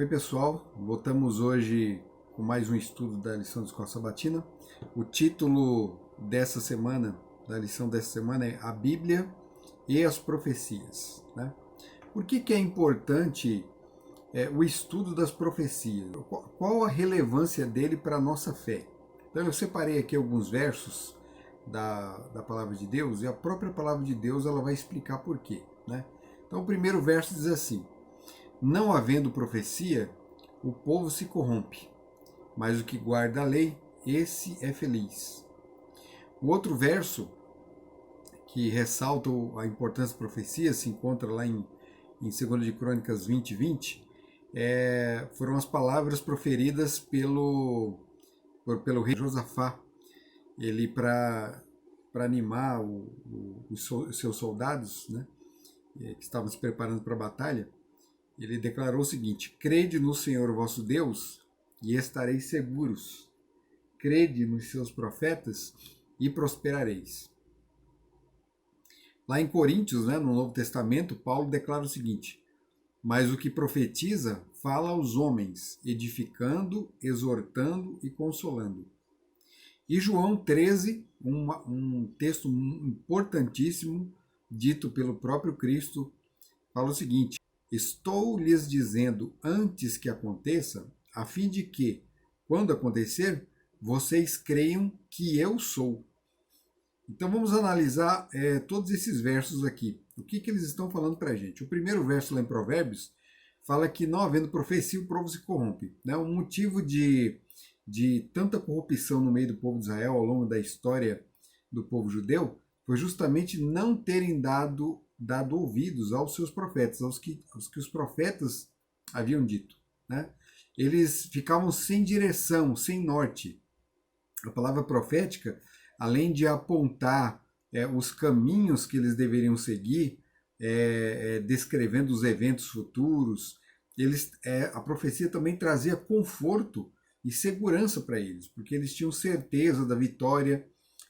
Oi pessoal, voltamos hoje com mais um estudo da lição de Escola Sabatina. O título dessa semana, da lição dessa semana é A Bíblia e as Profecias. Né? Por que é importante o estudo das profecias? Qual a relevância dele para a nossa fé? Então eu separei aqui alguns versos da Palavra de Deus e a própria Palavra de Deus ela vai explicar por quê. Né? Então o primeiro verso diz assim: não havendo profecia, o povo se corrompe, mas o que guarda a lei, esse é feliz. O outro verso, que ressalta a importância da profecia, se encontra lá em 2 de Crônicas 20:20, foram as palavras proferidas pelo rei Josafá, ele para animar os seus soldados, né, que estavam se preparando para a batalha. Ele declarou o seguinte: crede no Senhor vosso Deus e estareis seguros. Crede nos seus profetas e prosperareis. Lá em Coríntios, né, no Novo Testamento, Paulo declara o seguinte: mas o que profetiza, fala aos homens, edificando, exortando e consolando. E João 13, um texto importantíssimo, dito pelo próprio Cristo, fala o seguinte: estou lhes dizendo antes que aconteça, a fim de que, quando acontecer, vocês creiam que eu sou. Então vamos analisar todos esses versos aqui. O que eles estão falando para a gente? O primeiro verso lá em Provérbios fala que não havendo profecia o povo se corrompe. Né? O motivo de tanta corrupção no meio do povo de Israel ao longo da história do povo judeu foi justamente não terem dado ouvidos aos seus profetas, aos que os profetas haviam dito. Né? Eles ficavam sem direção, sem norte. A palavra profética, além de apontar os caminhos que eles deveriam seguir, descrevendo os eventos futuros, a profecia também trazia conforto e segurança para eles, porque eles tinham certeza da vitória,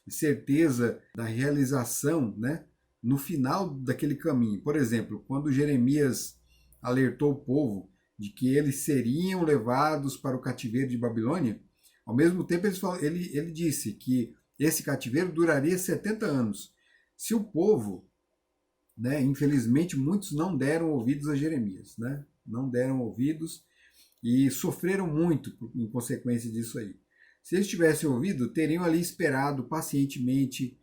certeza da realização, né, no final daquele caminho. Por exemplo, quando Jeremias alertou o povo de que eles seriam levados para o cativeiro de Babilônia, ao mesmo tempo ele disse que esse cativeiro duraria 70 anos. Se o povo, né, infelizmente muitos não deram ouvidos a Jeremias, né, não deram ouvidos e sofreram muito em consequência disso aí. Se eles tivessem ouvido, teriam ali esperado pacientemente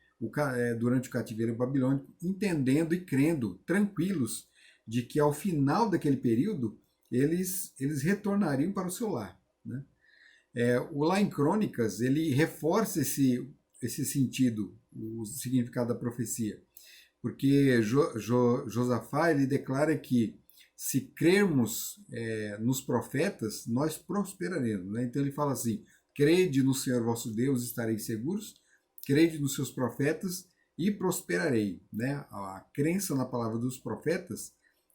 durante o cativeiro babilônico, entendendo e crendo, tranquilos, de que ao final daquele período eles retornariam para o seu lar. Né? O lá em Crônicas, ele reforça esse sentido, o significado da profecia, porque Josafá ele declara que se crermos nos profetas, nós prosperaremos. Né? Então ele fala assim: crede no Senhor vosso Deus, estareis seguros, crede nos seus profetas e prosperarei. Né? A crença na palavra dos profetas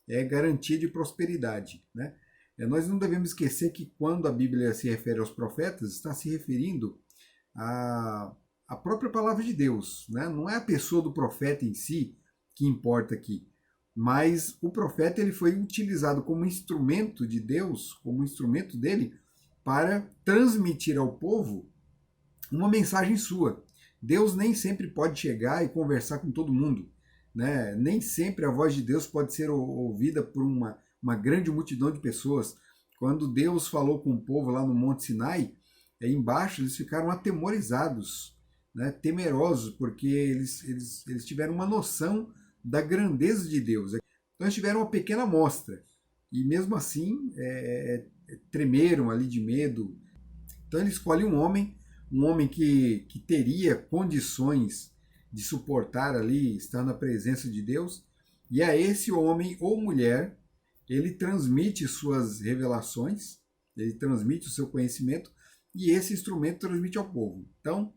é garantia de prosperidade. Né? Nós não devemos esquecer que quando a Bíblia se refere aos profetas, está se referindo à própria palavra de Deus. Né? Não é a pessoa do profeta em si que importa aqui, mas o profeta ele foi utilizado como instrumento de Deus, como instrumento dele, para transmitir ao povo uma mensagem sua. Deus nem sempre pode chegar e conversar com todo mundo. Né? Nem sempre a voz de Deus pode ser ouvida por uma grande multidão de pessoas. Quando Deus falou com o povo lá no Monte Sinai, embaixo eles ficaram atemorizados, né? Temerosos, porque eles tiveram uma noção da grandeza de Deus. Então eles tiveram uma pequena amostra e mesmo assim tremeram ali de medo. Então ele escolhe um homem que teria condições de suportar ali, estar na presença de Deus, e a esse homem ou mulher ele transmite suas revelações, ele transmite o seu conhecimento, e esse instrumento transmite ao povo. Então,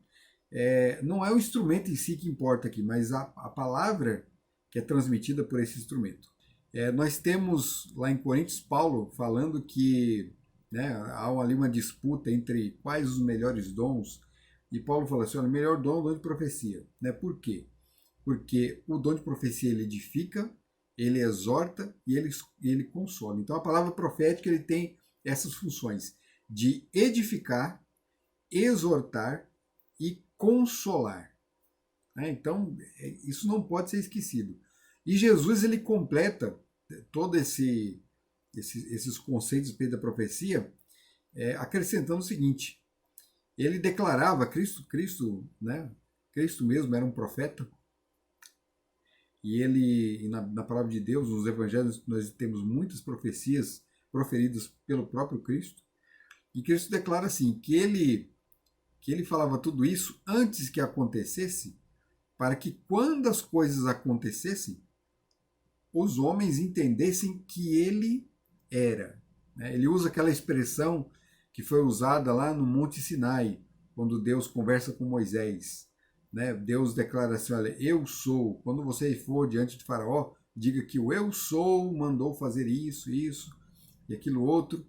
não é o instrumento em si que importa aqui, mas a palavra que é transmitida por esse instrumento. Nós temos lá em Coríntios Paulo falando que, né, há ali uma disputa entre quais os melhores dons, e Paulo fala assim: olha, o melhor dom é o dom de profecia. Né? Por quê? Porque o dom de profecia ele edifica, ele exorta e ele consola. Então a palavra profética ele tem essas funções de edificar, exortar e consolar. Então, isso não pode ser esquecido. E Jesus ele completa todo esses conceitos da profecia, acrescentando o seguinte: ele declarava Cristo, né? Cristo mesmo era um profeta. E ele, na palavra de Deus, nos evangelhos, nós temos muitas profecias proferidas pelo próprio Cristo. E Cristo declara assim, que ele falava tudo isso antes que acontecesse, para que quando as coisas acontecessem, os homens entendessem que ele era. Ele usa aquela expressão que foi usada lá no Monte Sinai, quando Deus conversa com Moisés. Deus declara assim, olha, eu sou. Quando você for diante de Faraó, diga que o eu sou mandou fazer isso e aquilo outro.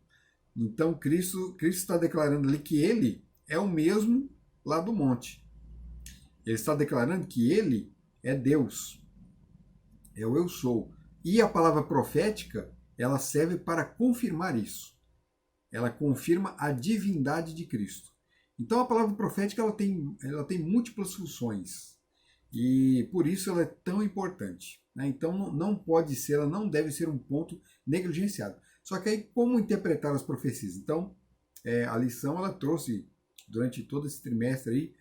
Então Cristo está declarando ali que ele é o mesmo lá do monte. Ele está declarando que ele é Deus, é o eu sou. E a palavra profética, ela serve para confirmar isso. Ela confirma a divindade de Cristo. Então a palavra profética ela tem múltiplas funções. E por isso ela é tão importante. Então não pode ser, ela não deve ser um ponto negligenciado. Só que aí como interpretar as profecias? Então a lição ela trouxe durante todo esse trimestre aí,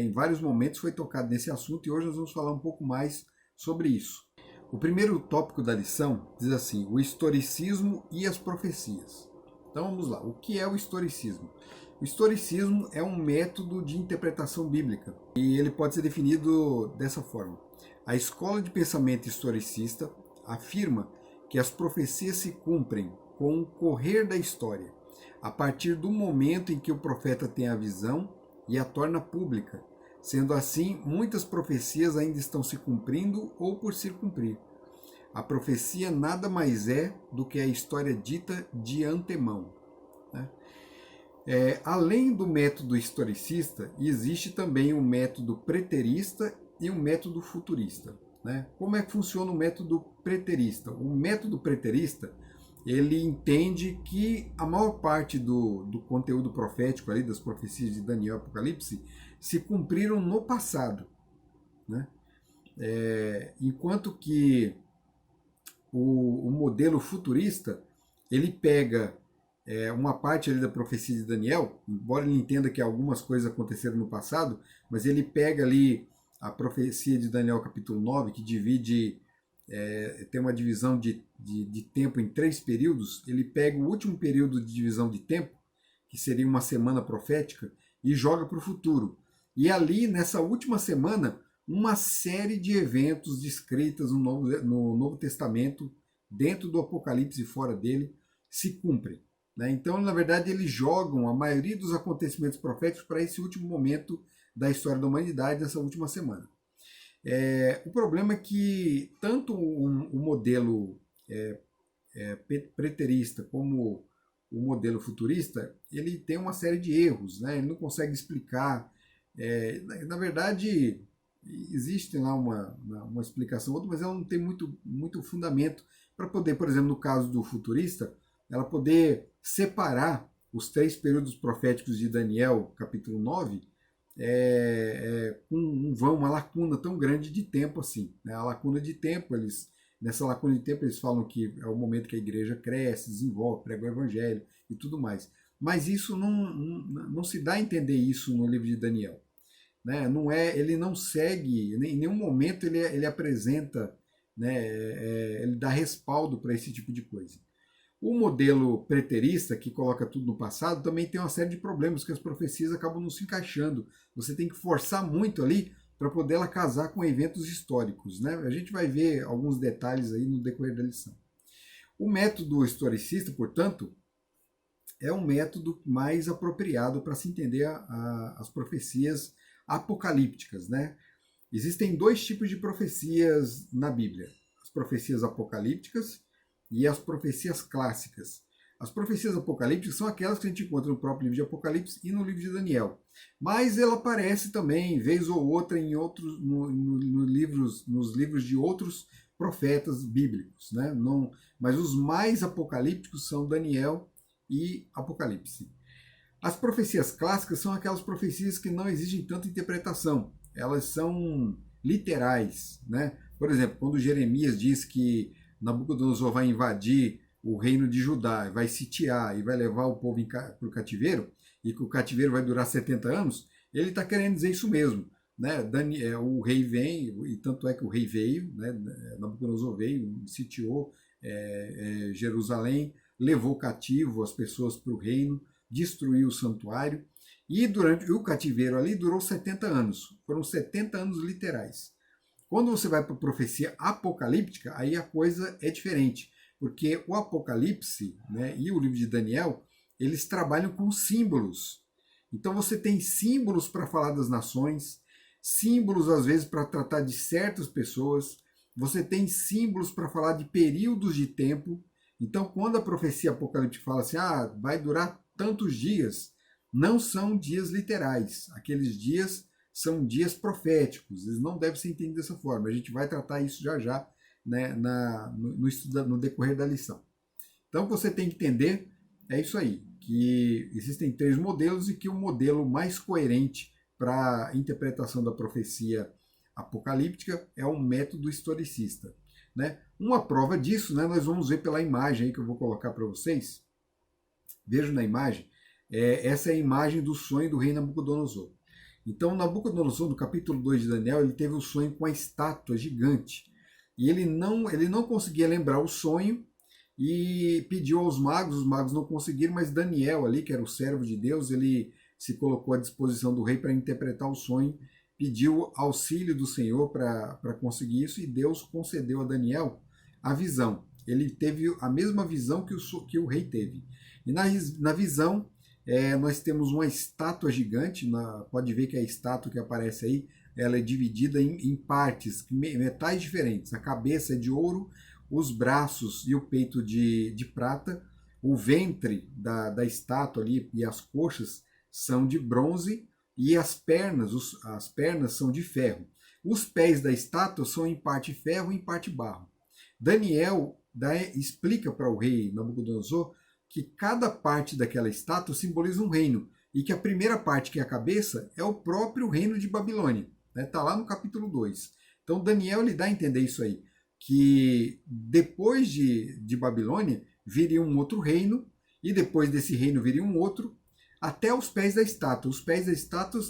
em vários momentos foi tocado nesse assunto e hoje nós vamos falar um pouco mais sobre isso. O primeiro tópico da lição diz assim, o historicismo e as profecias. Então vamos lá, o que é o historicismo? O historicismo é um método de interpretação bíblica e ele pode ser definido dessa forma. A escola de pensamento historicista afirma que as profecias se cumprem com o correr da história, a partir do momento em que o profeta tem a visão e a torna pública. Sendo assim, muitas profecias ainda estão se cumprindo ou por se cumprir. A profecia nada mais é do que a história dita de antemão. Além do método historicista, existe também o método preterista e o método futurista. Como é que funciona o método preterista? O método preterista, ele entende que a maior parte do conteúdo profético ali, das profecias de Daniel e Apocalipse, se cumpriram no passado. Enquanto que o modelo futurista, ele pega uma parte ali da profecia de Daniel, embora ele entenda que algumas coisas aconteceram no passado, mas ele pega ali a profecia de Daniel capítulo 9, que divide, tem uma divisão de tempo em 3 períodos, ele pega o último período de divisão de tempo, que seria uma semana profética, e joga para o futuro. E ali, nessa última semana, uma série de eventos descritas no Novo Testamento, dentro do Apocalipse e fora dele, se cumprem. Então, na verdade, eles jogam a maioria dos acontecimentos proféticos para esse último momento da história da humanidade, dessa última semana. O problema é que tanto o modelo preterista como o modelo futurista, ele tem uma série de erros, ele não consegue explicar. Na verdade, existe lá uma explicação outra, mas ela não tem muito fundamento para poder, por exemplo, no caso do futurista, ela poder separar os 3 períodos proféticos de Daniel, capítulo 9, com uma lacuna tão grande de tempo assim. A lacuna de tempo, nessa lacuna de tempo eles falam que é o momento que a igreja cresce, desenvolve, prega o evangelho e tudo mais. Mas isso não se dá a entender isso no livro de Daniel. Ele não segue, em nenhum momento ele apresenta, ele dá respaldo para esse tipo de coisa. O modelo preterista, que coloca tudo no passado, também tem uma série de problemas, que as profecias acabam não se encaixando. Você tem que forçar muito ali para poder ela casar com eventos históricos. A gente vai ver alguns detalhes aí no decorrer da lição. O método historicista, portanto, é um método mais apropriado para se entender as profecias apocalípticas. Existem 2 tipos de profecias na Bíblia: as profecias apocalípticas e as profecias clássicas. As profecias apocalípticas são aquelas que a gente encontra no próprio livro de Apocalipse e no livro de Daniel. Mas ela aparece também, vez ou outra, em outros, nos livros de outros profetas bíblicos. Mas os mais apocalípticos são Daniel e Apocalipse. As profecias clássicas são aquelas profecias que não exigem tanta interpretação, elas são literais, né? Por exemplo, quando Jeremias diz que Nabucodonosor vai invadir o reino de Judá, vai sitiar e vai levar o povo para o cativeiro, e que o cativeiro vai durar 70 anos, ele está querendo dizer isso mesmo. Né? O rei vem, e tanto é que o rei veio, né? Nabucodonosor veio, sitiou Jerusalém, levou cativo as pessoas para o reino, destruiu o santuário, e durante o cativeiro ali durou 70 anos. Foram 70 anos literais. Quando você vai para a profecia apocalíptica, aí a coisa é diferente, porque o Apocalipse, né, e o livro de Daniel, eles trabalham com símbolos. Então você tem símbolos para falar das nações, símbolos às vezes para tratar de certas pessoas, você tem símbolos para falar de períodos de tempo. Então quando a profecia apocalíptica fala assim, vai durar tantos dias, não são dias literais. Aqueles dias são dias proféticos, eles não devem ser entendidos dessa forma. A gente vai tratar isso já já, né, no decorrer da lição. Então você tem que entender, é isso aí, que existem 3 modelos e que o modelo mais coerente para a interpretação da profecia apocalíptica é o método historicista. Né? Uma prova disso, né, nós vamos ver pela imagem aí que eu vou colocar para vocês. Vejam na imagem, essa é a imagem do sonho do rei Nabucodonosor. Então, Nabucodonosor, no capítulo 2 de Daniel, ele teve o sonho com a estátua gigante. E ele não conseguia lembrar o sonho e pediu aos magos, os magos não conseguiram, mas Daniel ali, que era o servo de Deus, ele se colocou à disposição do rei para interpretar o sonho, pediu auxílio do Senhor para conseguir isso, e Deus concedeu a Daniel a visão. Ele teve a mesma visão que o rei teve. E na visão, nós temos uma estátua gigante, pode ver que a estátua que aparece aí, ela é dividida em partes, metais diferentes. A cabeça é de ouro, os braços e o peito de prata, o ventre da estátua ali e as coxas são de bronze, e as pernas são de ferro. Os pés da estátua são em parte ferro e em parte barro. Daniel explica para o rei Nabucodonosor que cada parte daquela estátua simboliza um reino, e que a primeira parte, que é a cabeça, é o próprio reino de Babilônia. Está lá no capítulo 2. Então Daniel lhe dá a entender isso aí, que depois de Babilônia viria um outro reino, e depois desse reino viria um outro, até os pés da estátua. Os pés da estátua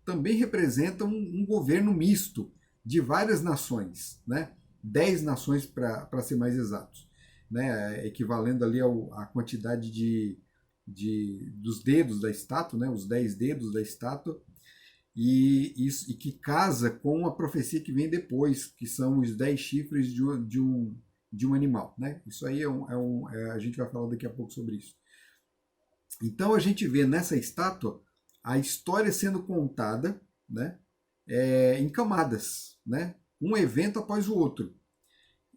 também representam um governo misto de várias nações, né? 10 nações para ser mais exatos, né? Equivalendo ali à quantidade dos dedos da estátua, né? Os 10 dedos da estátua, e que casa com a profecia que vem depois, que são os 10 chifres de um animal. Né? Isso aí a gente vai falar daqui a pouco sobre isso. Então a gente vê nessa estátua a história sendo contada, né, em camadas, né, um evento após o outro.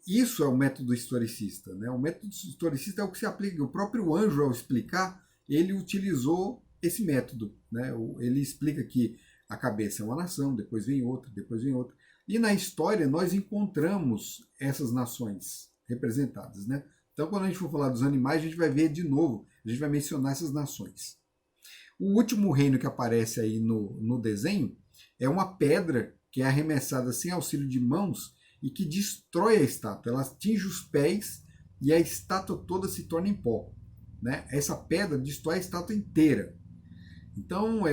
Isso é o método historicista. Né? O método historicista é o que se aplica. O próprio Anjo, ao explicar, ele utilizou esse método. Né? Ele explica que a cabeça é uma nação, depois vem outra, depois vem outra. E na história nós encontramos essas nações representadas. Né? Então, quando a gente for falar dos animais, a gente vai ver de novo, a gente vai mencionar essas nações. O último reino que aparece aí no desenho é uma pedra que é arremessada sem auxílio de mãos e que destrói a estátua. Ela atinge os pés e a estátua toda se torna em pó. Né? Essa pedra destrói a estátua inteira. Então,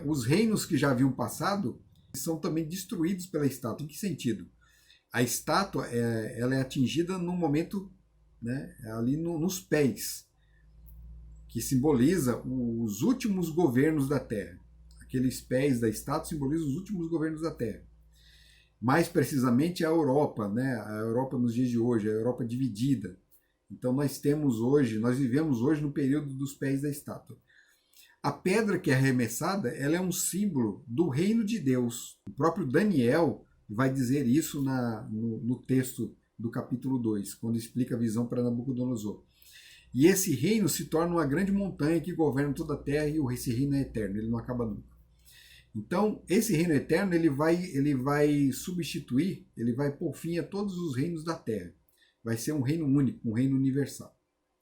os reinos que já haviam passado são também destruídos pela estátua. Em que sentido? A estátua ela é atingida no momento, né, ali nos pés, que simboliza os últimos governos da Terra. Aqueles pés da estátua simbolizam os últimos governos da Terra. Mais precisamente a Europa, né, a Europa nos dias de hoje, a Europa dividida. Então nós vivemos hoje no período dos pés da estátua. A pedra que é arremessada, ela é um símbolo do reino de Deus. O próprio Daniel vai dizer isso no texto do capítulo 2, quando explica a visão para Nabucodonosor. E esse reino se torna uma grande montanha que governa toda a terra, e esse reino é eterno, ele não acaba nunca. Então, esse reino eterno, ele vai substituir, ele vai pôr fim a todos os reinos da terra. Vai ser um reino único, um reino universal.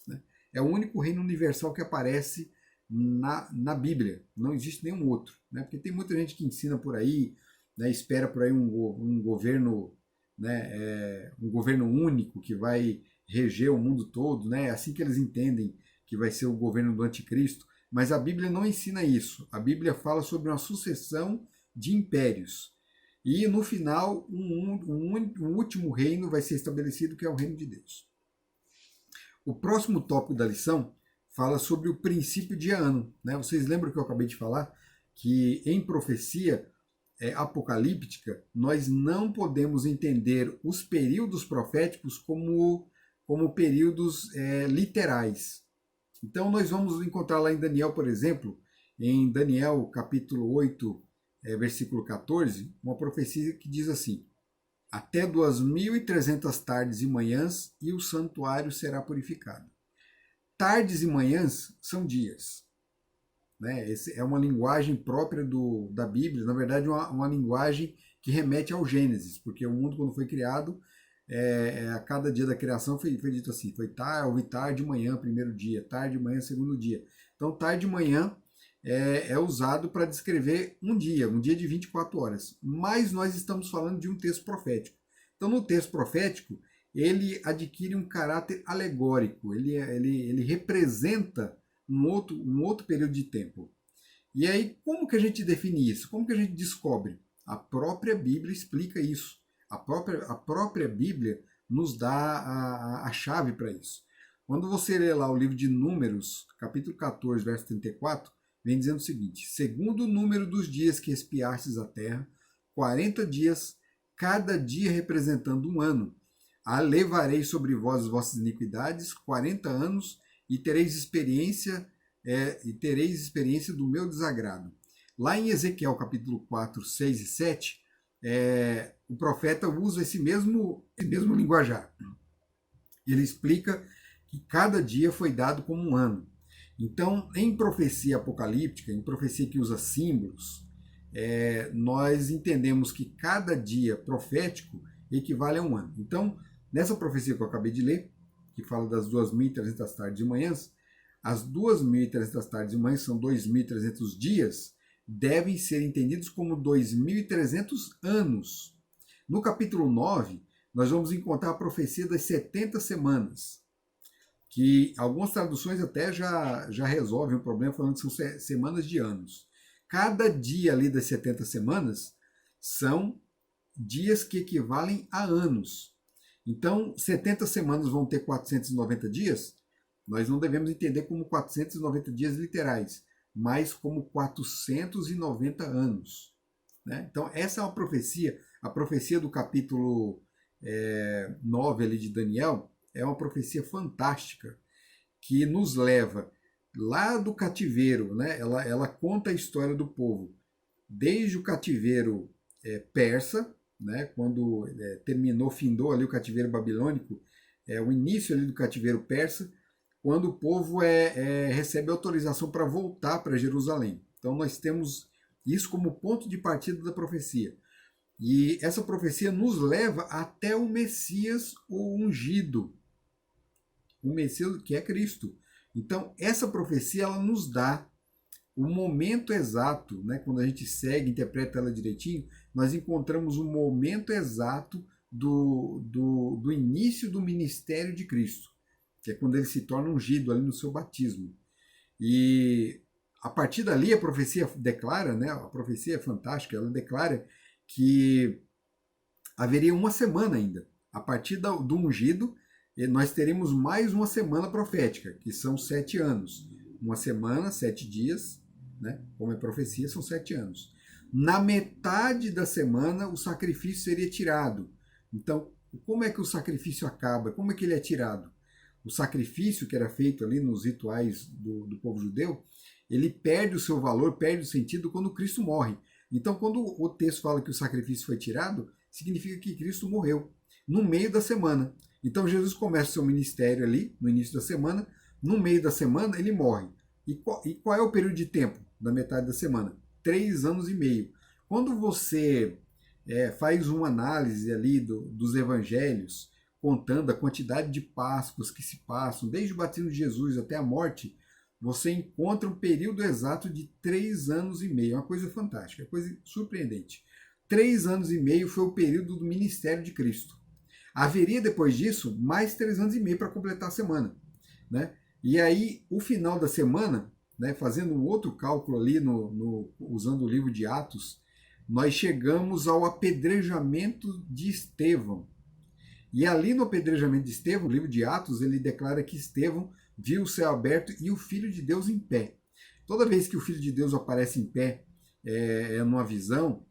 Né? É o único reino universal que aparece na Bíblia. Não existe nenhum outro. Né? Porque tem muita gente que ensina por aí, né, espera por aí um governo, né, um governo único que vai reger o mundo todo. Né? É assim que eles entendem que vai ser o governo do anticristo. Mas a Bíblia não ensina isso. A Bíblia fala sobre uma sucessão de impérios. E no final, um último reino vai ser estabelecido, que é o reino de Deus. O próximo tópico da lição fala sobre o princípio de ano. Né? Vocês lembram que eu acabei de falar? Que em profecia apocalíptica, nós não podemos entender os períodos proféticos como períodos literais. Então nós vamos encontrar lá em Daniel, por exemplo, em Daniel capítulo 8, versículo 14, uma profecia que diz assim: até 2.300 tardes e manhãs e o santuário será purificado. Tardes e manhãs são dias. Né? Essa é uma linguagem própria da Bíblia, na verdade uma linguagem que remete ao Gênesis, porque o mundo quando foi criado, a cada dia da criação foi dito assim, houve tarde e manhã, primeiro dia, tarde e manhã, segundo dia. Então tarde e manhã é usado para descrever um dia de 24 horas. Mas nós estamos falando de um texto profético. Então, no texto profético, ele adquire um caráter alegórico, ele representa um outro período de tempo. E aí, como que a gente define isso? Como que a gente descobre? A própria Bíblia explica isso. A própria Bíblia nos dá a chave para isso. Quando você lê lá o livro de Números, capítulo 14, verso 34, vem dizendo o seguinte: segundo o número dos dias que espiastes a terra, 40 dias, cada dia representando um ano. Levarei sobre vós as vossas iniquidades 40 anos e tereis experiência do meu desagrado. Lá em Ezequiel capítulo 4, 6 e 7, o profeta usa esse mesmo linguajar. Ele explica que cada dia foi dado como um ano. Então, em profecia apocalíptica, em profecia que usa símbolos, nós entendemos que cada dia profético equivale a um ano. Então, nessa profecia que eu acabei de ler, que fala das 2.300 tardes e manhãs, as 2.300 tardes e manhãs são 2.300 dias, devem ser entendidos como 2.300 anos. No capítulo 9, nós vamos encontrar a profecia das 70 semanas, que algumas traduções até já resolvem o problema, falando que são semanas de anos. Cada dia ali das 70 semanas são dias que equivalem a anos. Então, 70 semanas vão ter 490 dias, nós não devemos entender como 490 dias literais, mas como 490 anos. Né? Então, essa é uma profecia, a profecia do capítulo 9 ali de Daniel, é uma profecia fantástica que nos leva lá do cativeiro, né? Ela conta a história do povo desde o cativeiro persa, né? Quando findou ali o cativeiro babilônico, o início ali do cativeiro persa, quando o povo recebe autorização para voltar para Jerusalém. Então nós temos isso como ponto de partida da profecia. E essa profecia nos leva até o Messias, o ungido, o Messias que é Cristo. Então, essa profecia ela nos dá o momento exato, né? Quando a gente segue, interpreta ela direitinho, nós encontramos o momento exato do início do ministério de Cristo, que é quando ele se torna ungido ali no seu batismo. E a partir dali a profecia declara, né? A profecia é fantástica, ela declara que haveria uma semana ainda. A partir do ungido, nós teremos mais uma semana profética, que são 7 anos. Uma semana, 7 dias, né? Como é profecia, são 7 anos. Na metade da semana, o sacrifício seria tirado. Então, como é que o sacrifício acaba? Como é que ele é tirado? O sacrifício que era feito ali nos rituais do povo judeu, ele perde o seu valor, perde o sentido quando Cristo morre. Então, quando o texto fala que o sacrifício foi tirado, significa que Cristo morreu no meio da semana. Então, Jesus começa o seu ministério ali, no início da semana. No meio da semana, ele morre. E qual é o período de tempo da metade da semana? 3 anos e meio. Quando você faz uma análise ali dos evangelhos, contando a quantidade de Páscoas que se passam, desde o batismo de Jesus até a morte, você encontra um período exato de 3 anos e meio. É uma coisa fantástica, é uma coisa surpreendente. 3 anos e meio foi o período do ministério de Cristo. Haveria depois disso mais 3 anos e meio para completar a semana, né? E aí, o final da semana, né, fazendo um outro cálculo ali, usando o livro de Atos, nós chegamos ao apedrejamento de Estevão. E ali no apedrejamento de Estevão, o livro de Atos, ele declara que Estevão viu o céu aberto e o Filho de Deus em pé. Toda vez que o Filho de Deus aparece em pé numa visão,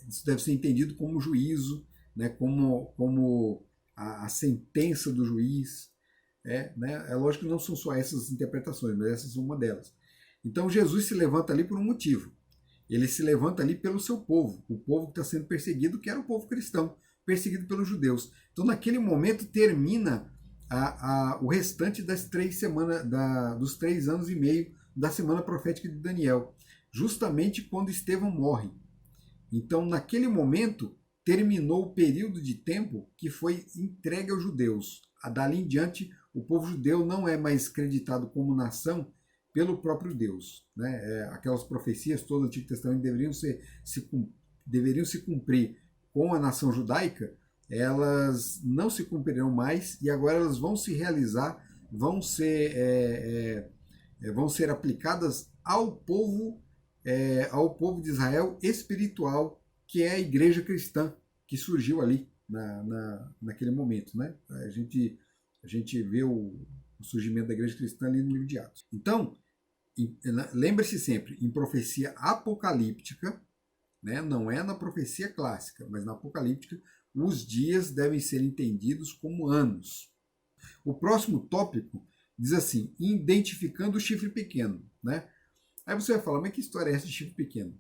isso deve ser entendido como juízo, né, como a sentença do juiz. Né, é lógico que não são só essas interpretações, mas essas são uma delas. Então Jesus se levanta ali por um motivo. Ele se levanta ali pelo seu povo, o povo que está sendo perseguido, que era o povo cristão, perseguido pelos judeus. Então, naquele momento, termina o restante das 3 semanas, dos 3 anos e meio da semana profética de Daniel, justamente quando Estevão morre. Então, naquele momento, terminou o período de tempo que foi entregue aos judeus. Dali em diante, o povo judeu não é mais creditado como nação pelo próprio Deus. Né? Aquelas profecias todas do Antigo Testamento deveriam se cumprir com a nação judaica, elas não se cumprirão mais e agora elas vão se realizar, vão ser aplicadas ao povo de Israel espiritual, que é a igreja cristã que surgiu ali naquele momento. Né? A gente vê o surgimento da igreja cristã ali no livro de Atos. Então, lembre-se sempre, em profecia apocalíptica, né, não é na profecia clássica, mas na apocalíptica, os dias devem ser entendidos como anos. O próximo tópico diz assim, identificando o chifre pequeno. Né? Aí você vai falar, mas que história é essa de chifre pequeno?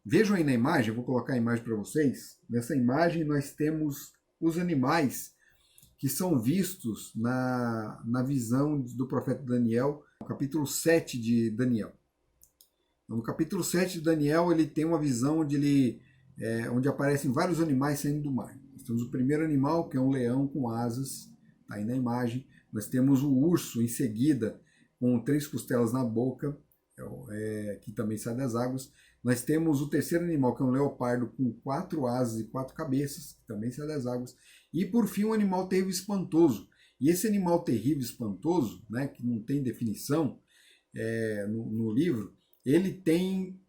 Vejam aí na imagem, eu vou colocar a imagem para vocês. Nessa imagem nós temos os animais que são vistos na visão do profeta Daniel, no capítulo 7 de Daniel. No capítulo 7 de Daniel, ele tem uma visão onde aparecem vários animais saindo do mar. Nós temos o primeiro animal, que é um leão com asas, está aí na imagem. Nós temos o urso em seguida, com 3 costelas na boca, que também sai das águas. Nós temos o terceiro animal, que é um leopardo com 4 asas e 4 cabeças, que também sai das águas. E por fim, um animal terrível e espantoso. E esse animal terrível e espantoso, né, que não tem definição no livro, ele tem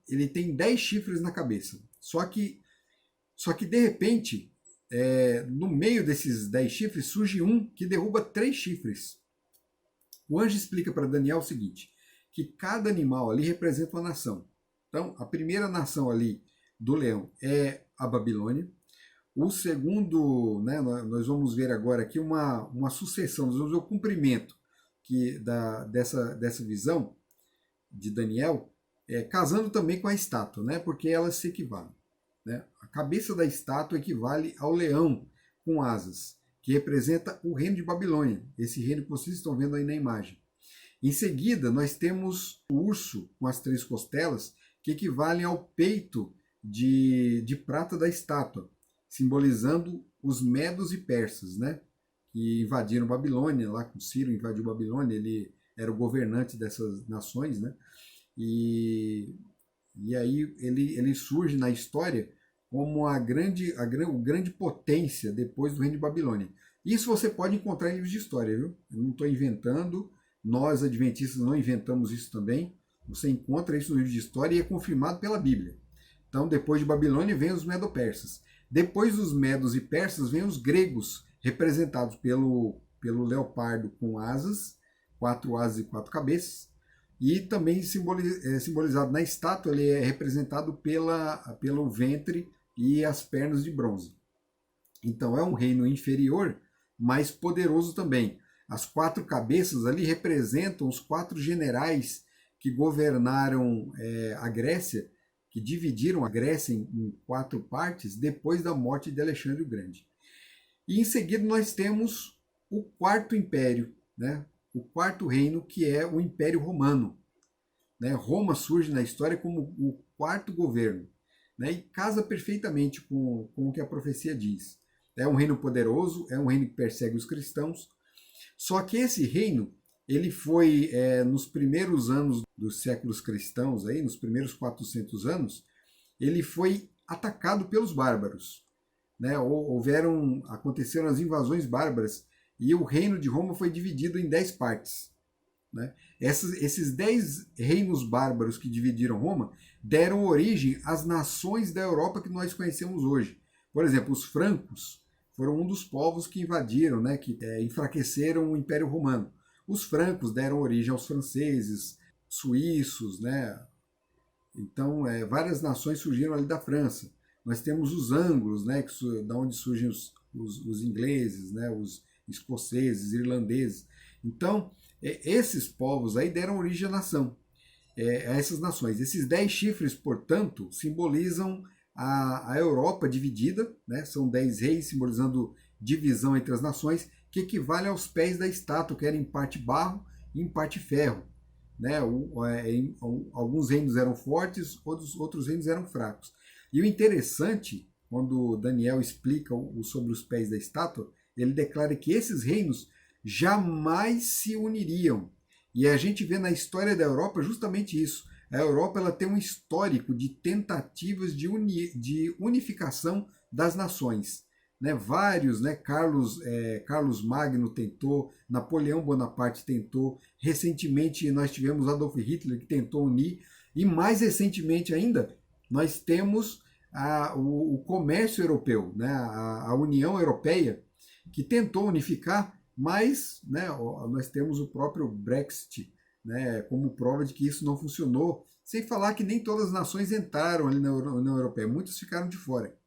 10 chifres na cabeça. Só que de repente, no meio desses 10 chifres, surge um que derruba 3 chifres. O anjo explica para Daniel o seguinte, que cada animal ali representa uma nação. Então, a primeira nação ali do leão é a Babilônia. O segundo, né, nós vamos ver agora aqui uma sucessão, nós vamos ver o cumprimento dessa visão de Daniel, casando também com a estátua, né, porque elas se equivalem. Né? A cabeça da estátua equivale ao leão com asas, que representa o reino de Babilônia, esse reino que vocês estão vendo aí na imagem. Em seguida, nós temos o urso com as 3 costelas, que equivalem ao peito de prata da estátua, simbolizando os medos e persas, né? Que invadiram Babilônia, lá com Ciro invadiu Babilônia, ele era o governante dessas nações, né? E aí ele surge na história como o grande potência depois do reino de Babilônia. Isso você pode encontrar em livros de história, viu? Eu não estou inventando, nós adventistas não inventamos isso também. Você encontra isso no livro de história e é confirmado pela Bíblia. Então, depois de Babilônia, vem os medo-persas. Depois dos medos e persas, vem os gregos, representados pelo leopardo com asas, 4 asas e 4 cabeças. E também simbolizado na estátua, ele é representado pelo ventre e as pernas de bronze. Então, é um reino inferior, mas poderoso também. As 4 cabeças ali representam os 4 generais que governaram a Grécia, que dividiram a Grécia em 4 partes depois da morte de Alexandre o Grande. E em seguida nós temos o 4º império, né? O 4º reino, que é o Império Romano. Né? Roma surge na história como o 4º governo, né? E casa perfeitamente com o que a profecia diz. É um reino poderoso, é um reino que persegue os cristãos. Só que esse reino, ele foi, nos primeiros anos dos séculos cristãos, aí, nos primeiros 400 anos, ele foi atacado pelos bárbaros. Né? Aconteceram as invasões bárbaras e o reino de Roma foi dividido em 10 partes. Né? Esses 10 reinos bárbaros que dividiram Roma deram origem às nações da Europa que nós conhecemos hoje. Por exemplo, os francos foram um dos povos que invadiram, né, que enfraqueceram o Império Romano. Os francos deram origem aos franceses, suíços, né? Então, várias nações surgiram ali da França. Nós temos os anglos, né, da onde surgem os ingleses, né, os escoceses, irlandeses. Então, esses povos aí deram origem à nação, a essas nações. Esses 10 chifres, portanto, simbolizam a Europa dividida, né? São 10 reis simbolizando divisão entre as nações, que equivale aos pés da estátua, que era em parte barro e em parte ferro. Né? Alguns reinos eram fortes, outros reinos eram fracos. E o interessante, quando Daniel explica sobre os pés da estátua, ele declara que esses reinos jamais se uniriam. E a gente vê na história da Europa justamente isso. A Europa ela tem um histórico de tentativas de unificação das nações. Né? Vários, né? Carlos Magno tentou, Napoleão Bonaparte tentou, recentemente nós tivemos Adolf Hitler que tentou unir, e mais recentemente ainda nós temos o comércio europeu, né? A União Europeia, que tentou unificar, mas, né, nós temos o próprio Brexit, né, como prova de que isso não funcionou, sem falar que nem todas as nações entraram ali na União Europeia, muitos ficaram de fora.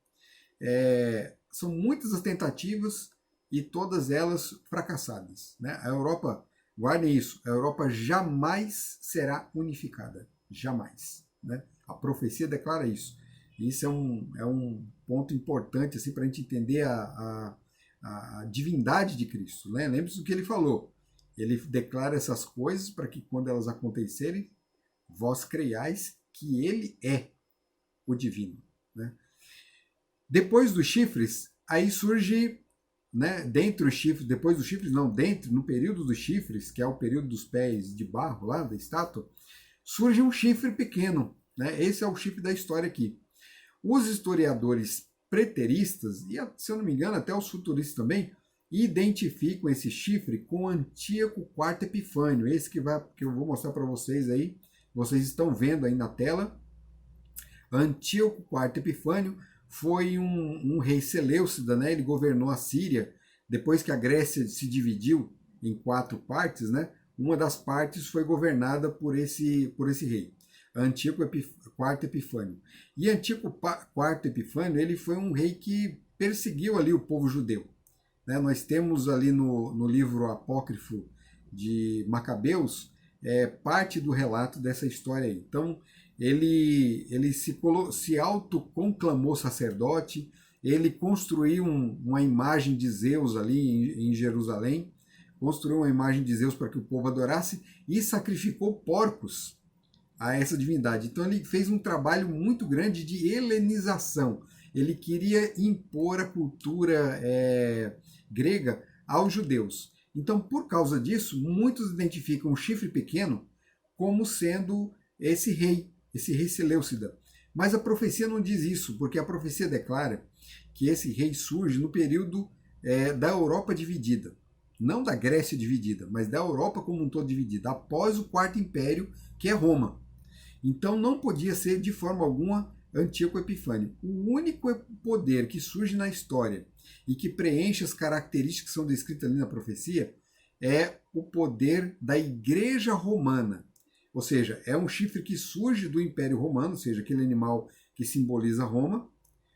São muitas as tentativas e todas elas fracassadas. Né? A Europa, guardem isso, a Europa jamais será unificada, jamais. Né? A profecia declara isso. E isso é um ponto importante assim, para a gente entender a divindade de Cristo. Né? Lembre-se do que ele falou. Ele declara essas coisas para que quando elas acontecerem, vós creiais que ele é o divino. Né? Depois dos chifres, aí surge, né, dentre os chifres, depois dos chifres, não, dentro, no período dos chifres, que é o período dos pés de barro lá da estátua, surge um chifre pequeno. Né? Esse é o chifre da história aqui. Os historiadores preteristas, e se eu não me engano até os futuristas também, identificam esse chifre com Antíoco IV Epifânio, esse que eu vou mostrar para vocês aí, vocês estão vendo aí na tela. Antíoco IV Epifânio foi um rei seleucida, né? Ele governou a Síria, depois que a Grécia se dividiu em 4 partes, né? Uma das partes foi governada por esse rei. Antíoco IV Epifânio. E Antíoco IV Epifânio, ele foi um rei que perseguiu ali o povo judeu. Né? Nós temos ali no livro apócrifo de Macabeus parte do relato dessa história aí. Então, ele se autoconclamou sacerdote, ele construiu uma imagem de Zeus ali em Jerusalém, construiu uma imagem de Zeus para que o povo adorasse e sacrificou porcos a essa divindade. Então ele fez um trabalho muito grande de helenização. Ele queria impor a cultura grega aos judeus. Então, por causa disso, muitos identificam o chifre pequeno como sendo esse rei Seleucida. Mas a profecia não diz isso, porque a profecia declara que esse rei surge no período da Europa dividida. Não da Grécia dividida, mas da Europa como um todo dividida, após o Quarto Império, que é Roma. Então não podia ser de forma alguma Antíoco Epifânio. O único poder que surge na história e que preenche as características que são descritas ali na profecia é o poder da Igreja Romana. Ou seja, é um chifre que surge do Império Romano, ou seja, aquele animal que simboliza Roma,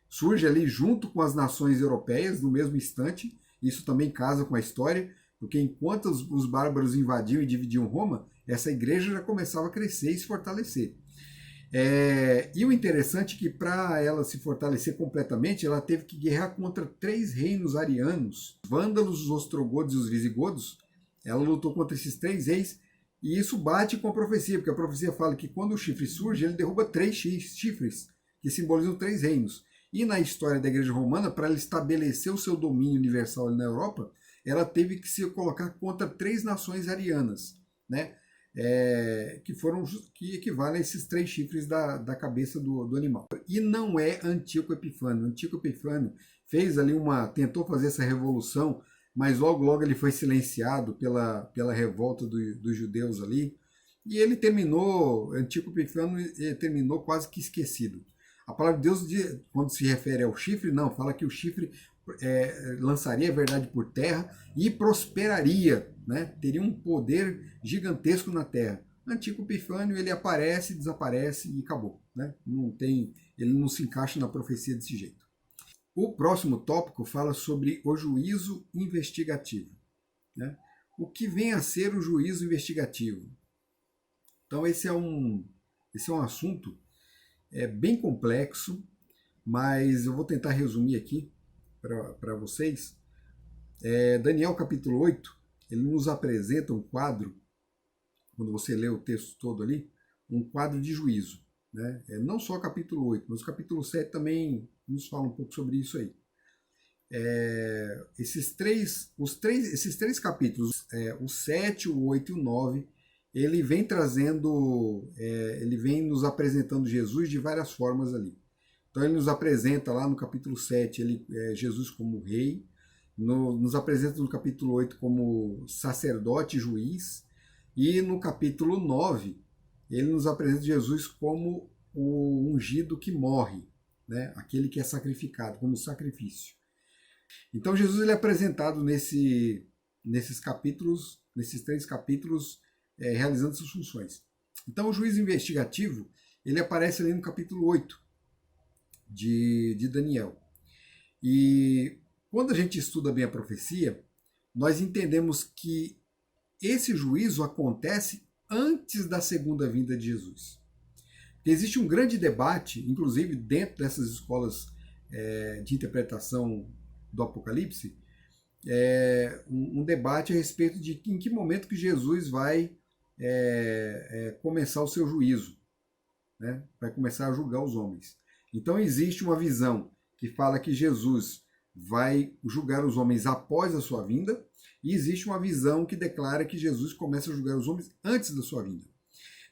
surge ali junto com as nações europeias no mesmo instante. Isso também casa com a história, porque enquanto os bárbaros invadiam e dividiam Roma, essa igreja já começava a crescer e se fortalecer. E o interessante é que para ela se fortalecer completamente, ela teve que guerrear contra 3 reinos arianos, os vândalos, os ostrogodos e os visigodos. Ela lutou contra esses 3 reis, e isso bate com a profecia, porque a profecia fala que quando o chifre surge, ele derruba 3 chifres, que simbolizam 3 reinos. E na história da Igreja Romana, para ela estabelecer o seu domínio universal na Europa, ela teve que se colocar contra 3 nações arianas, né? Que equivalem a esses 3 chifres da cabeça do animal. E não é Antíoco Epifânio. Antíoco Epifânio fez ali tentou fazer essa revolução, mas logo ele foi silenciado pela revolta dos judeus ali. E ele Antíoco Epifânio terminou quase que esquecido. A palavra de Deus, quando se refere ao chifre, não, fala que o chifre lançaria a verdade por terra e prosperaria, né? Teria um poder gigantesco na terra. Antíoco Epifânio, ele aparece, desaparece e acabou, né? Ele não se encaixa na profecia desse jeito. O próximo tópico fala sobre o juízo investigativo, né? O que vem a ser o juízo investigativo? Então esse é um assunto bem complexo, mas eu vou tentar resumir aqui para vocês. Daniel capítulo 8, ele nos apresenta um quadro, quando você lê o texto todo ali, um quadro de juízo, né? Não só o capítulo 8, mas o capítulo 7 também nos fala um pouco sobre isso aí. Esses três capítulos, o 7, o 8 e o 9, ele vem ele vem nos apresentando Jesus de várias formas ali. Então ele nos apresenta lá no capítulo 7, Jesus como rei, nos apresenta no capítulo 8 como sacerdote e juiz, e no capítulo 9 ele nos apresenta Jesus como o ungido que morre, né? Aquele que é sacrificado, como sacrifício. Então Jesus ele é apresentado nesses 3 capítulos, realizando suas funções. Então o juízo investigativo, ele aparece ali no capítulo 8 de Daniel. E quando a gente estuda bem a profecia, nós entendemos que esse juízo acontece antes da segunda vinda de Jesus. Existe um grande debate, inclusive dentro dessas escolas de interpretação do Apocalipse, um debate a respeito de em que momento que Jesus vai começar o seu juízo, né? Vai começar a julgar os homens. Então existe uma visão que fala que Jesus vai julgar os homens após a sua vinda, e existe uma visão que declara que Jesus começa a julgar os homens antes da sua vinda.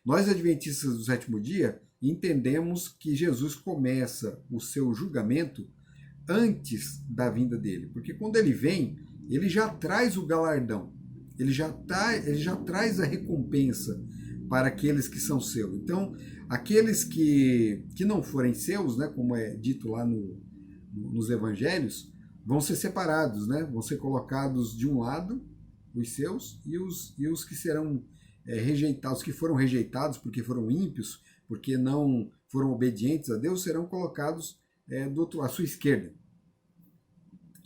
Nós, adventistas do sétimo dia, entendemos que Jesus começa o seu julgamento antes da vinda dele, porque quando ele vem, ele já traz o galardão, ele já traz a recompensa para aqueles que são seus. Então, aqueles que não forem seus, né, como é dito lá nos evangelhos, vão ser separados, né, vão ser colocados de um lado, os seus, e os que serão rejeitados, que foram rejeitados porque foram ímpios, porque não foram obedientes a Deus, serão colocados do outro lado, à sua esquerda.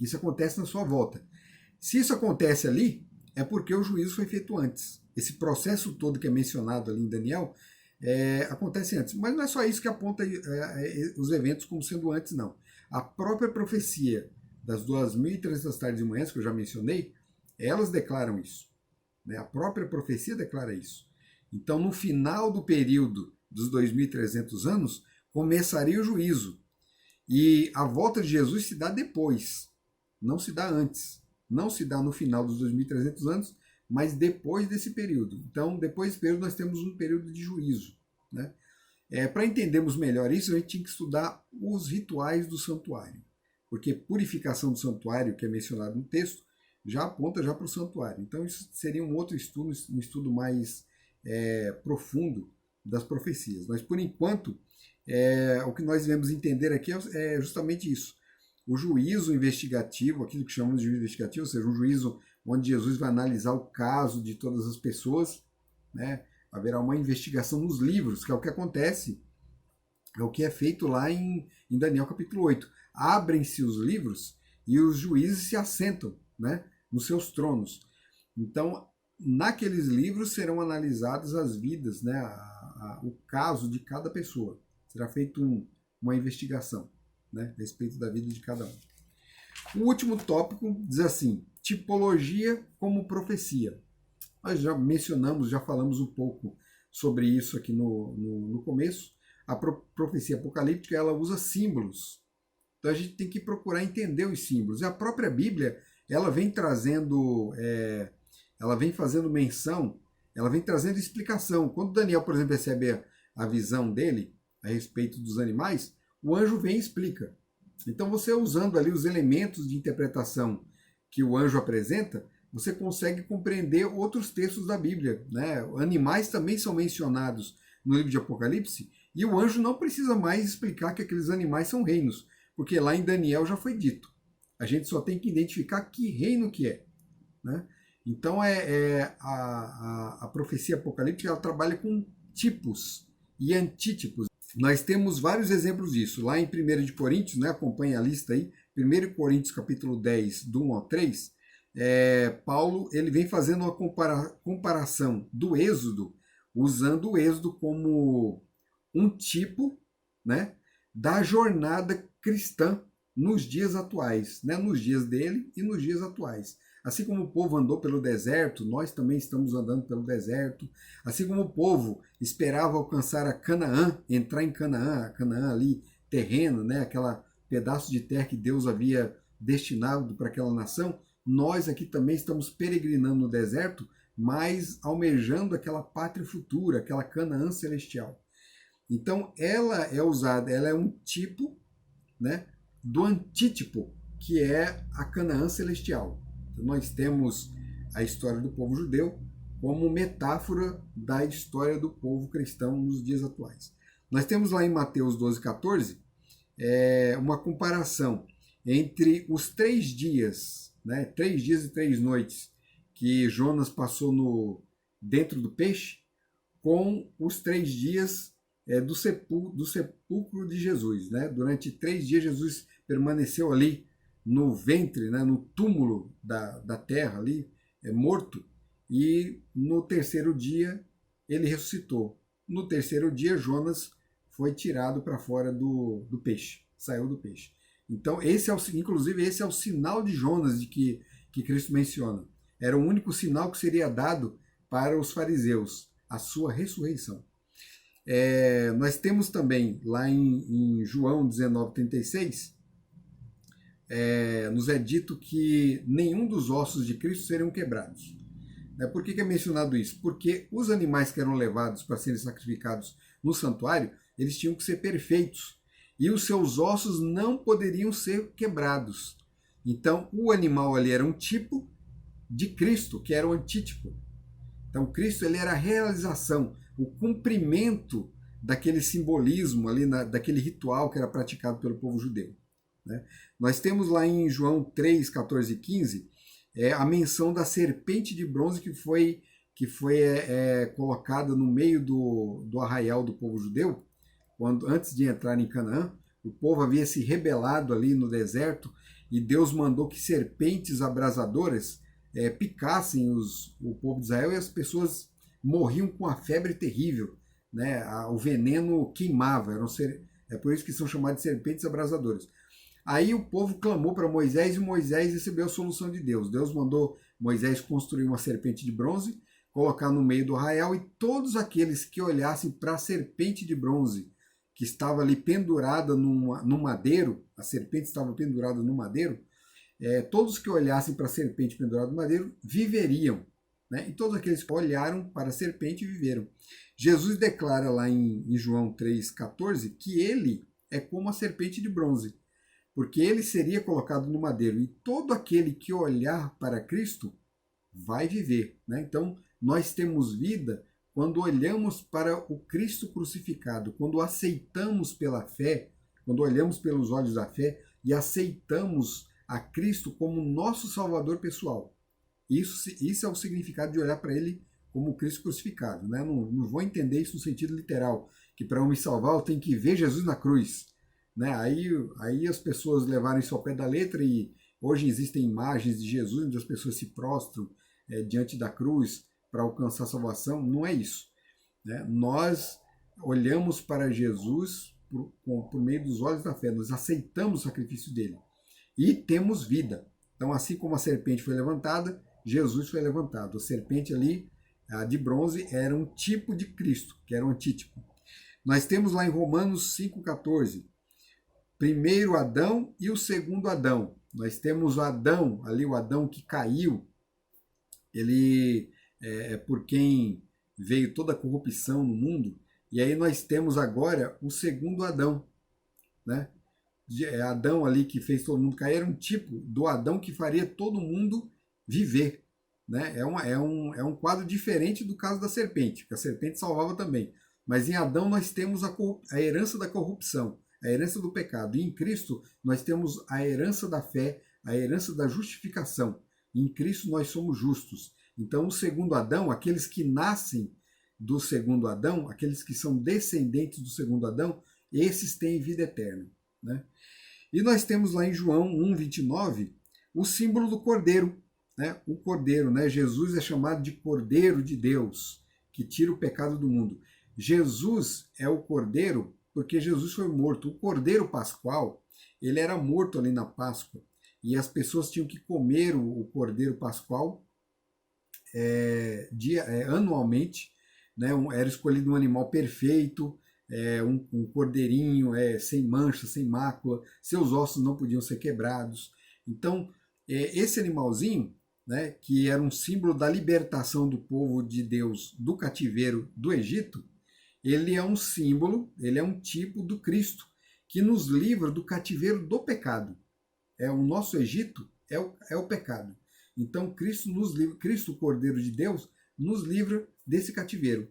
Isso acontece na sua volta. Se isso acontece ali, é porque o juízo foi feito antes. Esse processo todo que é mencionado ali em Daniel acontece antes. Mas não é só isso que aponta os eventos como sendo antes, não. A própria profecia das 2.300 tardes e manhãs, que eu já mencionei, elas declaram isso, né? A própria profecia declara isso. Então, no final do período dos 2.300 anos, começaria o juízo. E a volta de Jesus se dá depois, não se dá antes. Não se dá no final dos 2.300 anos, mas depois desse período. Então, depois desse período, nós temos um período de juízo, né? Para entendermos melhor isso, a gente tinha que estudar os rituais do santuário, porque purificação do santuário, que é mencionado no texto, já aponta já para o santuário. Então, isso seria um outro estudo, um estudo mais profundo das profecias. Mas, por enquanto, o que nós devemos entender aqui é justamente isso. O juízo investigativo, aquilo que chamamos de juízo investigativo, ou seja, um juízo onde Jesus vai analisar o caso de todas as pessoas, né? Haverá uma investigação nos livros, que é o que acontece, é o que é feito lá em Daniel capítulo 8. Abrem-se os livros e os juízes se assentam, né, nos seus tronos. Então, naqueles livros serão analisadas as vidas, né, o caso de cada pessoa. Será feita uma investigação, né, a respeito da vida de cada um. O último tópico diz assim: tipologia como profecia. Nós já mencionamos, já falamos um pouco sobre isso aqui no começo. A profecia apocalíptica, ela usa símbolos Então a gente tem que procurar entender os símbolos. E a própria Bíblia, ela vem trazendo, ela vem fazendo menção, ela vem trazendo explicação. Quando Daniel, por exemplo, recebe a visão dele a respeito dos animais, o anjo vem e explica. Então você usando ali os elementos de interpretação que o anjo apresenta, você consegue compreender outros textos da Bíblia, né? Animais também são mencionados no livro de Apocalipse, e o anjo não precisa mais explicar que aqueles animais são reinos, porque lá em Daniel já foi dito. A gente só tem que identificar que reino que é, né? Então a profecia apocalíptica, ela trabalha com tipos e antítipos. Nós temos vários exemplos disso. Lá em 1 de Coríntios, né, acompanhe a lista aí, 1 Coríntios capítulo 10, do 1 ao 3, Paulo ele vem fazendo uma comparação do Êxodo, usando o Êxodo como um tipo, né, da jornada cristã nos dias atuais, né, nos dias dele e nos dias atuais. Assim como o povo andou pelo deserto, nós também estamos andando pelo deserto. Assim como o povo esperava alcançar a Canaã, entrar em Canaã, a Canaã ali, terreno, né, aquela pedaço de terra que Deus havia destinado para aquela nação, nós aqui também estamos peregrinando no deserto, mas almejando aquela pátria futura, aquela Canaã celestial. Então ela é usada, ela é um tipo, né, do antítipo, que é a Canaã celestial. Então, nós temos a história do povo judeu como metáfora da história do povo cristão nos dias atuais. Nós temos lá em Mateus 12,14 uma comparação entre os 3 dias, né, 3 dias e 3 noites que Jonas passou dentro do peixe, com os 3 dias do sepulcro de Jesus. Né? Durante 3 dias Jesus permaneceu ali no ventre, né, no túmulo da terra ali, morto, e no terceiro dia ele ressuscitou. No terceiro dia Jonas foi tirado para fora do peixe, saiu do peixe. Então inclusive esse é o sinal de Jonas de que Cristo menciona. Era o único sinal que seria dado para os fariseus, a sua ressurreição. Nós temos também lá em João 19,36, nos é dito que nenhum dos ossos de Cristo seriam quebrados. Por que é mencionado isso? Porque os animais que eram levados para serem sacrificados no santuário, eles tinham que ser perfeitos, e os seus ossos não poderiam ser quebrados. Então o animal ali era um tipo de Cristo, que era o antítipo. Então Cristo ele era a realização, o cumprimento daquele simbolismo ali, daquele ritual que era praticado pelo povo judeu. Né? Nós temos lá em João 3, 14 e 15 a menção da serpente de bronze que foi colocada no meio do arraial do povo judeu, antes de entrar em Canaã. O povo havia se rebelado ali no deserto e Deus mandou que serpentes abrasadoras picassem o povo de Israel, e as pessoas morriam com a febre terrível. Né? O veneno queimava, é por isso que são chamadas de serpentes abrasadoras. Aí o povo clamou para Moisés e Moisés recebeu a solução de Deus. Deus mandou Moisés construir uma serpente de bronze, colocar no meio do arraial, e todos aqueles que olhassem para a serpente de bronze que estava ali pendurada no madeiro, a serpente estava pendurada no madeiro, todos que olhassem para a serpente pendurada no madeiro viveriam. Né? E todos aqueles que olharam para a serpente viveram. Jesus declara lá em João 3,14 que ele é como a serpente de bronze, porque ele seria colocado no madeiro, e todo aquele que olhar para Cristo vai viver. Né? Então, nós temos vida quando olhamos para o Cristo crucificado, quando aceitamos pela fé, quando olhamos pelos olhos da fé e aceitamos a Cristo como nosso Salvador pessoal. Isso é o significado de olhar para ele como Cristo crucificado. Né? Não vou entender isso no sentido literal, que para eu me salvar eu tenho que ver Jesus na cruz. Né? Aí as pessoas levaram isso ao pé da letra, e hoje existem imagens de Jesus onde as pessoas se prostram diante da cruz para alcançar a salvação. Não é isso. Né? Nós olhamos para Jesus por meio dos olhos da fé, nós aceitamos o sacrifício dele e temos vida. Então, assim como a serpente foi levantada, Jesus foi levantado. A serpente ali, a de bronze, era um tipo de Cristo, que era um antítipo. Nós temos lá em Romanos 5,14, primeiro Adão e o segundo Adão. Nós temos o Adão, ali o Adão que caiu, ele é por quem veio toda a corrupção no mundo, e aí nós temos agora o segundo Adão, né? Adão ali que fez todo mundo cair era um tipo do Adão que faria todo mundo viver, né? É um quadro diferente do caso da serpente, porque a serpente salvava também. Mas em Adão nós temos a herança da corrupção, a herança do pecado. E em Cristo nós temos a herança da fé, a herança da justificação. Em Cristo nós somos justos. Então o segundo Adão, aqueles que nascem do segundo Adão, aqueles que são descendentes do segundo Adão, esses têm vida eterna, né? E nós temos lá em João 1,29 o símbolo do cordeiro, né? O cordeiro, né? Jesus é chamado de Cordeiro de Deus, que tira o pecado do mundo. Jesus é o cordeiro porque Jesus foi morto. O cordeiro pascual, ele era morto ali na Páscoa, e as pessoas tinham que comer o cordeiro pascual anualmente, né? Era escolhido um animal perfeito, um cordeirinho sem mancha, sem mácula, seus ossos não podiam ser quebrados. Então, esse animalzinho, né, que era um símbolo da libertação do povo de Deus do cativeiro do Egito, ele é um símbolo, ele é um tipo do Cristo, que nos livra do cativeiro do pecado. O nosso Egito é o pecado. Então, Cristo nos livra, Cristo, o Cordeiro de Deus, nos livra desse cativeiro.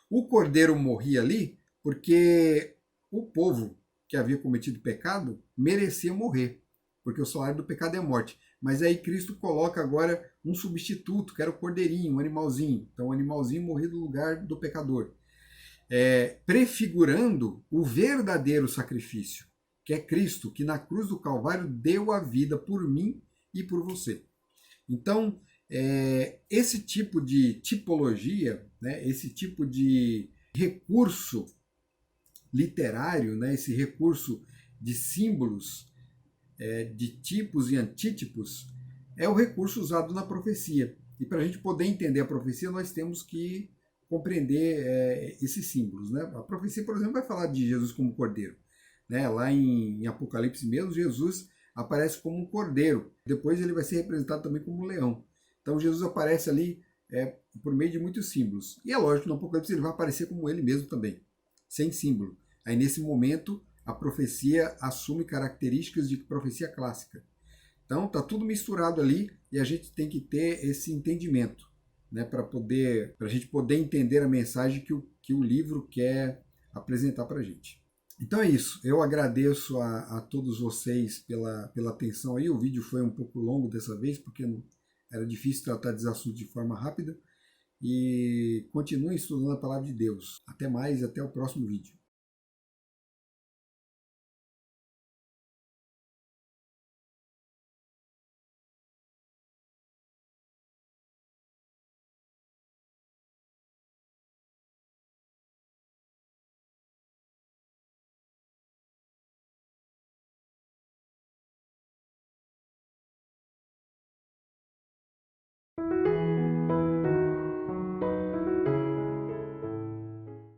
O cordeiro morria ali porque o povo que havia cometido pecado merecia morrer, porque o salário do pecado é a morte. Mas aí Cristo coloca agora um substituto, que era o cordeirinho, um animalzinho. Então o animalzinho morria no lugar do pecador, prefigurando o verdadeiro sacrifício, que é Cristo, que na cruz do Calvário deu a vida por mim e por você. Então, esse tipo de tipologia, né, esse tipo de recurso literário, né, esse recurso de símbolos, de tipos e antítipos, é o recurso usado na profecia. E para a gente poder entender a profecia, nós temos que compreender esses símbolos, né? A profecia, por exemplo, vai falar de Jesus como cordeiro, né? Lá em Apocalipse mesmo, Jesus aparece como um cordeiro. Depois ele vai ser representado também como um leão. Então Jesus aparece ali por meio de muitos símbolos. E é lógico, no Apocalipse ele vai aparecer como ele mesmo também, sem símbolo. Aí nesse momento a profecia assume características de profecia clássica. Então tá tudo misturado ali e a gente tem que ter esse entendimento, né, para a gente poder entender a mensagem que o livro quer apresentar para a gente. Então é isso. Eu agradeço a todos vocês pela atenção aí. O vídeo foi um pouco longo dessa vez porque era difícil tratar desses assuntos de forma rápida. E continuem estudando a palavra de Deus. Até mais e até o próximo vídeo.